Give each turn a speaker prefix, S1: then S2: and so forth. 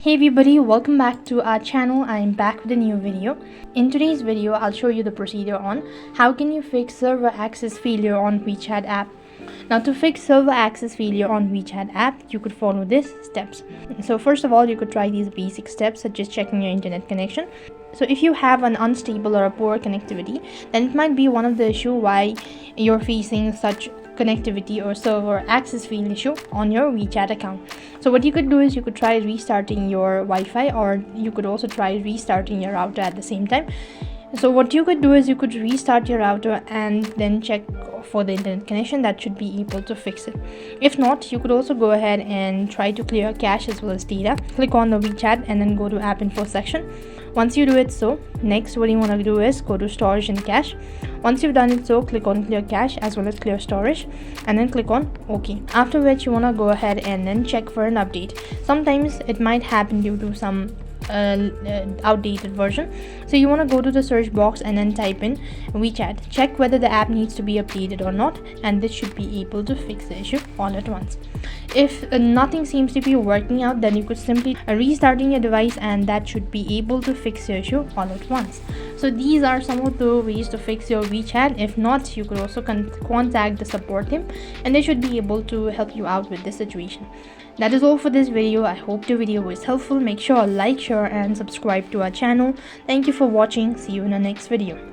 S1: Hey everybody, welcome back to our channel. I am back with a new video. In today's video, I'll show you the procedure on how can you fix server access failure on WeChat app. Now to fix server access failure on WeChat app, you could follow these steps. So first of all, you could try these basic steps such as checking your internet connection. So if you have an unstable or a poor connectivity, then it might be one of the issue why you're facing such connectivity or server access fail issue on your WeChat account. So what you could do is you could try restarting your Wi-Fi, or you could also try restarting your router at the same time. So what you could do is you could restart your router and then check for the internet connection. That should be able to fix it. If not, you could also go ahead and try to clear cache as well as data. Click on the WeChat and then go to app info section. Once you do it so, next what you want to do is go to storage and cache. Once you've done it so, click on clear cache as well as clear storage and then click on OK. After which you want to go ahead and then check for an update. Sometimes it might happen due to some outdated version. So you want to go to the search box and then type in WeChat. Check whether the app needs to be updated or not, and this should be able to fix the issue all at once. If nothing seems to be working out, then you could simply restarting your device and that should be able to fix your issue all at once. So these are some of the ways to fix your WeChat. If not, you could also contact the support team and they should be able to help you out with this situation. That is all for this video. I hope the video was helpful. Make sure to like, share and subscribe to our channel. Thank you for watching. See you in the next video.